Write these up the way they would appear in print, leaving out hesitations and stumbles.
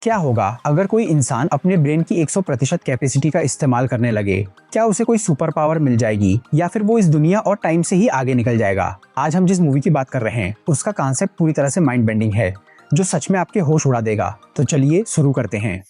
क्या होगा अगर कोई इंसान अपने ब्रेन की 100% कैपेसिटी का इस्तेमाल करने लगे? क्या उसे कोई सुपर पावर मिल जाएगी या फिर वो इस दुनिया और टाइम से ही आगे निकल जाएगा? आज हम जिस मूवी की बात कर रहे हैं उसका कॉन्सेप्ट पूरी तरह से माइंड बेंडिंग है, जो सच में आपके होश उड़ा देगा। तो चलिए शुरू करते हैं।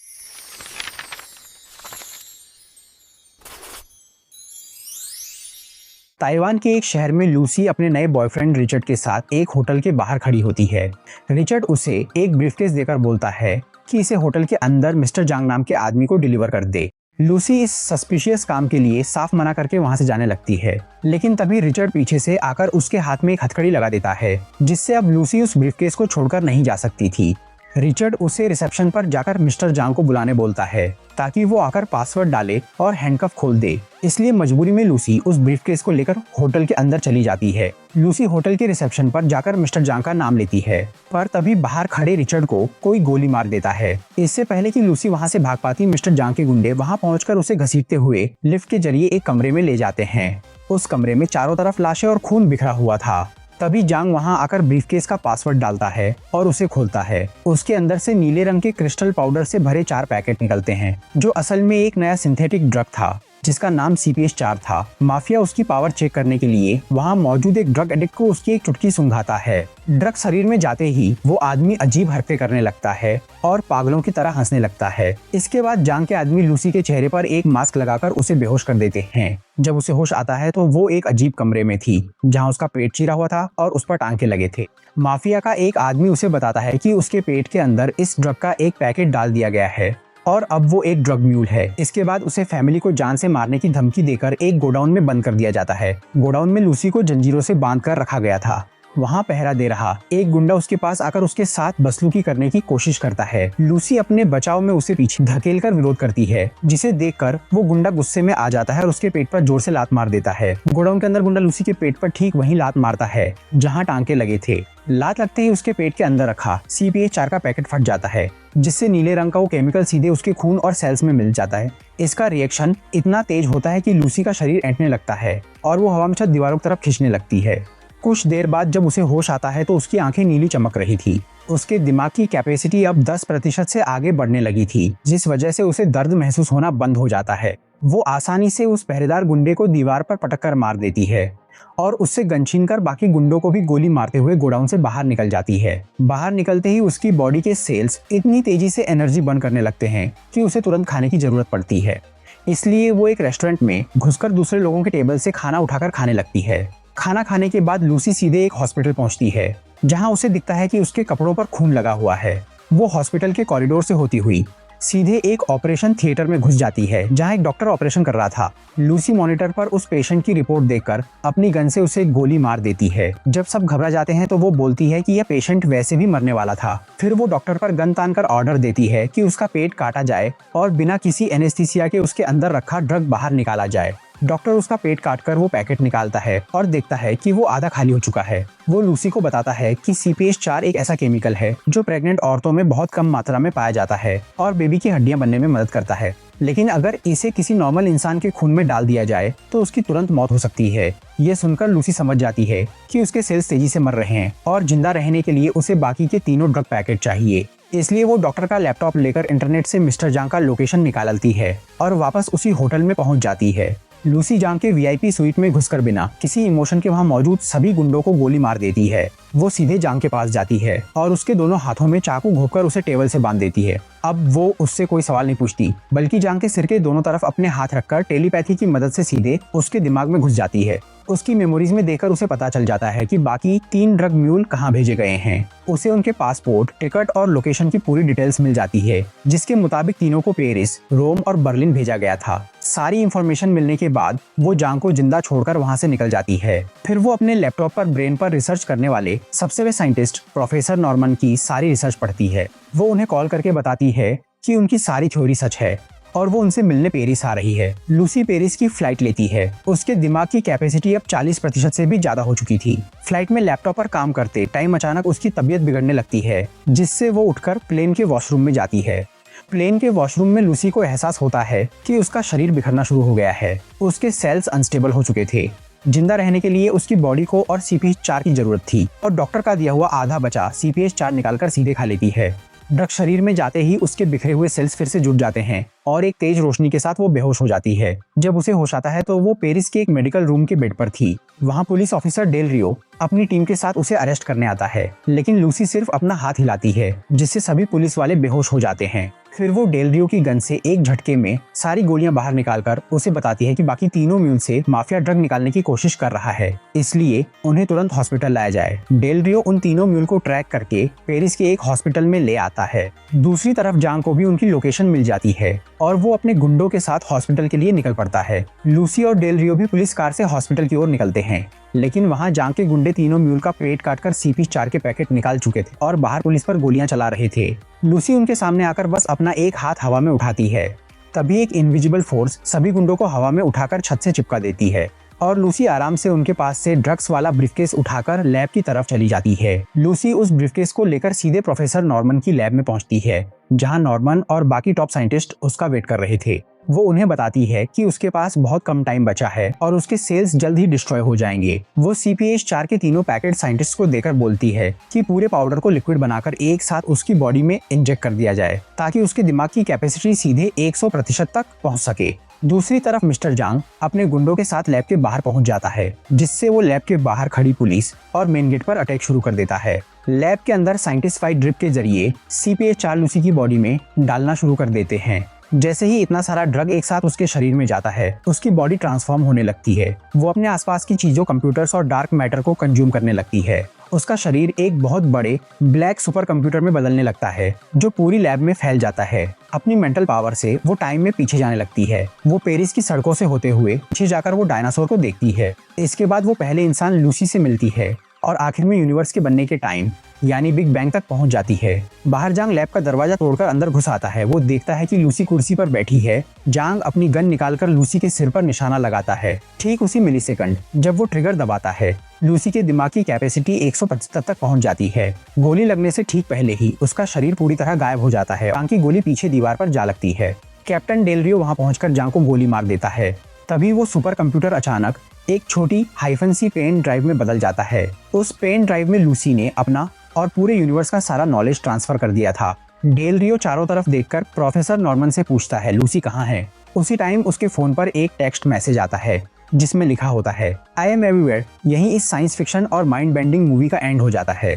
ताइवान के एक शहर में लूसी अपने नए बॉयफ्रेंड रिचर्ड के साथ एक होटल के बाहर खड़ी होती है। रिचर्ड उसे एक ब्रीफकेस देकर बोलता है कि इसे होटल के अंदर मिस्टर जांग नाम के आदमी को डिलीवर कर दे। लूसी इस सस्पिशियस काम के लिए साफ मना करके वहां से जाने लगती है, लेकिन तभी रिचर्ड पीछे से आकर उसके हाथ में एक हथकड़ी लगा देता है, जिससे अब लूसी उस ब्रीफकेस को छोड़कर नहीं जा सकती थी। रिचर्ड उसे रिसेप्शन पर जाकर मिस्टर जांग को बुलाने बोलता है ताकि वो आकर पासवर्ड डाले और हैंडकफ खोल दे। इसलिए मजबूरी में लूसी उस ब्रीफकेस को लेकर होटल के अंदर चली जाती है। लूसी होटल के रिसेप्शन पर जाकर मिस्टर जांग का नाम लेती है, पर तभी बाहर खड़े रिचर्ड को कोई गोली मार देता है। इससे पहले कि लूसी वहां से भाग पाती, मिस्टर जांग के गुंडे वहां पहुंचकर उसे घसीटते हुए लिफ्ट के जरिए एक कमरे में ले जाते हैं। उस कमरे में चारों तरफ लाशें और खून बिखरा हुआ था। तभी जांग वहां आकर ब्रीफकेस का पासवर्ड डालता है और उसे खोलता है। उसके अंदर से नीले रंग के क्रिस्टल पाउडर से भरे 4 पैकेट निकलते हैं, जो असल में एक नया सिंथेटिक ड्रग था जिसका नाम CPS-4 था। माफिया उसकी पावर चेक करने के लिए वहां मौजूद एक ड्रग एडिक्ट को उसकी एक चुटकी सूंघाता है। ड्रग शरीर में जाते ही वो आदमी अजीब हरकतें करने लगता है और पागलों की तरह हंसने लगता है। इसके बाद जांग के आदमी लूसी के चेहरे पर एक मास्क लगाकर उसे बेहोश कर देते हैं। जब उसे होश आता है तो वो एक अजीब कमरे में थी, जहाँ उसका पेट चीरा हुआ था और उस पर टांके लगे थे। माफिया का एक आदमी उसे बताता है कि उसके पेट के अंदर इस ड्रग का एक पैकेट डाल दिया गया है और अब वो एक ड्रग म्यूल है। इसके बाद उसे फैमिली को जान से मारने की धमकी देकर एक गोडाउन में बंद कर दिया जाता है। गोडाउन में लूसी को जंजीरों से बांधकर रखा गया था। वहाँ पहरा दे रहा एक गुंडा उसके पास आकर उसके साथ बदसलूकी करने की कोशिश करता है। लूसी अपने बचाव में उसे पीछे धकेलकर विरोध करती है, जिसे देखकर वो गुंडा गुस्से में आ जाता है और उसके पेट पर जोर से लात मार देता है। गोडाउन के अंदर गुंडा लूसी के पेट पर ठीक वहीं लात मारता है जहाँ टांके लगे थे। लात लगते ही उसके पेट के अंदर रखा CPS-4 का पैकेट फट जाता है, जिससे नीले रंग का वो केमिकल सीधे उसके खून और सेल्स में मिल जाता है। इसका रिएक्शन इतना तेज होता है कि लूसी का शरीर ऐंठने लगता है और वो हवा में छत दीवारों की तरफ खींचने लगती है। कुछ देर बाद जब उसे होश आता है तो उसकी आंखें नीली चमक रही थी। उसके दिमाग की कैपेसिटी अब 10% से आगे बढ़ने लगी थी, जिस वजह से उसे दर्द महसूस होना बंद हो जाता है। वो आसानी से उस पहरेदार गुंडे को दीवार पर पटक कर मार देती है और उससे गन छीनकर बाकी गुंडों को भी गोली मारते हुए गोडाउन से बाहर निकल जाती है। बाहर निकलते ही उसकी बॉडी के सेल्स इतनी तेजी से एनर्जी बर्न करने लगते हैं कि उसे तुरंत खाने की जरूरत पड़ती है। इसलिए वो एक रेस्टोरेंट में घुसकर दूसरे लोगों के टेबल से खाना उठाकर खाने लगती है। खाना खाने के बाद लूसी सीधे एक हॉस्पिटल पहुंचती है, जहां उसे दिखता है कि उसके कपड़ों पर खून लगा हुआ है। वो हॉस्पिटल के कॉरिडोर से होती हुई सीधे एक ऑपरेशन थिएटर में घुस जाती है, जहां एक डॉक्टर ऑपरेशन कर रहा था। लूसी मॉनिटर पर उस पेशेंट की रिपोर्ट देखकर अपनी गन से उसे गोली मार देती है। जब सब घबरा जाते हैं तो वो बोलती है कि यह पेशेंट वैसे भी मरने वाला था। फिर वो डॉक्टर पर गन तानकर ऑर्डर देती है कि उसका पेट काटा जाए और बिना किसी एनेस्थीसिया के उसके अंदर रखा ड्रग बाहर निकाला जाए। डॉक्टर उसका पेट काटकर वो पैकेट निकालता है और देखता है कि वो आधा खाली हो चुका है। वो लूसी को बताता है कि CPS-4 एक ऐसा केमिकल है जो प्रेग्नेंट औरतों में बहुत कम मात्रा में पाया जाता है और बेबी की हड्डियां बनने में मदद करता है, लेकिन अगर इसे किसी नॉर्मल इंसान के खून में डाल दिया जाए तो उसकी तुरंत मौत हो सकती है। ये सुनकर लूसी समझ जाती है कि उसके सेल्स तेजी से मर रहे हैं और जिंदा रहने के लिए उसे बाकी के तीनों ड्रग पैकेट चाहिए। इसलिए वो डॉक्टर का लैपटॉप लेकर इंटरनेट से मिस्टर जांग का लोकेशन निकालती है और वापस उसी होटल में पहुंच जाती है। लूसी जांग के VIP स्वीट में घुसकर बिना किसी इमोशन के वहां मौजूद सभी गुंडों को गोली मार देती है। वो सीधे जांग के पास जाती है और उसके दोनों हाथों में चाकू घोंपकर उसे टेबल से बांध देती है। अब वो उससे कोई सवाल नहीं पूछती, बल्कि जांग के सिर के दोनों तरफ अपने हाथ रखकर टेलीपैथी की मदद से सीधे उसके दिमाग में घुस जाती है। उसकी मेमोरीज में देखकर उसे पता चल जाता है कि बाकी 3 ड्रग म्यूल कहाँ भेजे गए हैं। उसे उनके पासपोर्ट, टिकट और लोकेशन की पूरी डिटेल्स मिल जाती है, जिसके मुताबिक तीनों को पेरिस, रोम और बर्लिन भेजा गया था। सारी इंफॉर्मेशन मिलने के बाद वो जांग को जिंदा छोड़कर वहां से निकल जाती है। फिर वो अपने लैपटॉप पर ब्रेन पर रिसर्च करने वाले सबसे बड़े साइंटिस्ट प्रोफेसर नॉर्मन की सारी रिसर्च पढ़ती है। वो उन्हें कॉल करके बताती है कि उनकी सारी थ्योरी सच है और वो उनसे मिलने पेरिस आ रही है। लूसी पेरिस की फ्लाइट लेती है। उसके दिमाग की कैपेसिटी अब 40% से भी ज्यादा हो चुकी थी। फ्लाइट में लैपटॉप पर काम करते टाइम अचानक उसकी तबीयत बिगड़ने लगती है, जिससे वो उठकर प्लेन के वॉशरूम में जाती है। प्लेन के वॉशरूम में लूसी को एहसास होता है कि उसका शरीर बिखरना शुरू हो गया है। उसके सेल्स अनस्टेबल हो चुके थे। जिंदा रहने के लिए उसकी बॉडी को और CPS-4 की जरूरत थी और डॉक्टर का दिया हुआ आधा बचा CPS-4 निकालकर सीधे खा लेती है। ड्रग शरीर में जाते ही उसके बिखरे हुए सेल्स फिर से जुट जाते हैं और एक तेज रोशनी के साथ वो बेहोश हो जाती है। जब उसे होश आता है तो वो पेरिस के एक मेडिकल रूम के बेड पर थी। वहाँ पुलिस ऑफिसर डेल रियो अपनी टीम के साथ उसे अरेस्ट करने आता है, लेकिन लूसी सिर्फ अपना हाथ हिलाती है, जिससे सभी पुलिस वाले बेहोश हो जाते हैं। फिर वो डेल रियो की गन से एक झटके में सारी गोलियां बाहर निकालकर उसे बताती है कि बाकी तीनों म्यूल से माफिया ड्रग निकालने की कोशिश कर रहा है, इसलिए उन्हें तुरंत हॉस्पिटल लाया जाए। डेल रियो उन तीनों म्यूल को ट्रैक करके पेरिस के एक हॉस्पिटल में ले आता है। दूसरी तरफ जांग को भी उनकी लोकेशन मिल जाती है और वो अपने गुंडों के साथ हॉस्पिटल के लिए निकल पड़ता है। लूसी और डेल रियो भी पुलिस कार से हॉस्पिटल की ओर निकलते हैं, लेकिन वहां जांग के गुंडे तीनों म्यूल का पेट काटकर CP4 के पैकेट निकाल चुके थे और बाहर पुलिस पर गोलियां चला रहे थे। लूसी उनके सामने आकर बस अपना एक हाथ हवा में उठाती है, तभी एक इनविजिबल फोर्स सभी गुंडों को हवा में उठाकर छत से चिपका देती है और लूसी आराम से उनके पास से ड्रग्स वाला ब्रीफकेस उठाकर लैब की तरफ चली जाती है। लूसी उस ब्रीफकेस को लेकर सीधे प्रोफेसर नॉर्मन की लैब में पहुंचती है, जहां नॉर्मन और बाकी टॉप साइंटिस्ट उसका वेट कर रहे थे। वो उन्हें बताती है कि उसके पास बहुत कम टाइम बचा है और उसके सेल्स जल्द ही डिस्ट्रॉय हो जाएंगे। वो CPH4 के तीनों पैकेट साइंटिस्ट को देकर बोलती है कि पूरे पाउडर को लिक्विड बनाकर एक साथ उसकी बॉडी में इंजेक्ट कर दिया जाए, ताकि उसके दिमाग की कैपेसिटी सीधे 100% तक पहुंच सके। दूसरी तरफ मिस्टर जांग अपने गुंडों के साथ लैब के बाहर पहुंच जाता है, जिससे वो लैब के बाहर खड़ी पुलिस और मेन गेट पर अटैक शुरू कर देता है। लैब के अंदर साइंटिस्ट ड्रिप के जरिए CPH4 लूसी की बॉडी में डालना शुरू कर देते हैं। जैसे ही इतना सारा ड्रग एक साथ उसके शरीर में जाता है, उसकी बॉडी ट्रांसफॉर्म होने लगती है। वो अपने आसपास की चीजों, कंप्यूटर्स और डार्क मैटर को कंज्यूम करने लगती है। उसका शरीर एक बहुत बड़े ब्लैक सुपर कंप्यूटर में बदलने लगता है, जो पूरी लैब में फैल जाता है। अपनी मेंटल पावर से वो टाइम में पीछे जाने लगती है। वो पेरिस की सड़कों से होते हुए पीछे जाकर वो डायनासोर को देखती है। इसके बाद वो पहले इंसान लूसी से मिलती है और आखिर में यूनिवर्स के बनने के टाइम यानी बिग बैंग तक पहुंच जाती है। बाहर जांग लैब का दरवाजा तोड़कर अंदर घुस आता है। वो देखता है कि लूसी कुर्सी पर बैठी है। जांग अपनी गन निकालकर लूसी के सिर पर निशाना लगाता है। ठीक उसी मिलीसेकंड जब वो ट्रिगर दबाता है, लूसी के दिमाग की कैपेसिटी 175 तक पहुंच जाती है। गोली लगने से ठीक पहले ही उसका शरीर पूरी तरह गायब हो जाता है। जांग की गोली पीछे दीवार पर जा लगती है। कैप्टन डेल रियो वहां पहुंचकर जांग को गोली मार देता है। तभी वो सुपर कंप्यूटर अचानक एक छोटी -C पेन ड्राइव में बदल जाता है। उस पेन ड्राइव में लूसी ने अपना और पूरे यूनिवर्स का सारा नॉलेज ट्रांसफर कर दिया था। डेल रियो चारों तरफ देखकर प्रोफेसर नॉर्मन से पूछता है लूसी कहाँ है। उसी टाइम उसके फोन पर एक टेक्स्ट मैसेज आता है, जिसमें लिखा होता है आई एम एवरीवेयर। यहीं इस साइंस फिक्शन और माइंड बेंडिंग मूवी का एंड हो जाता है।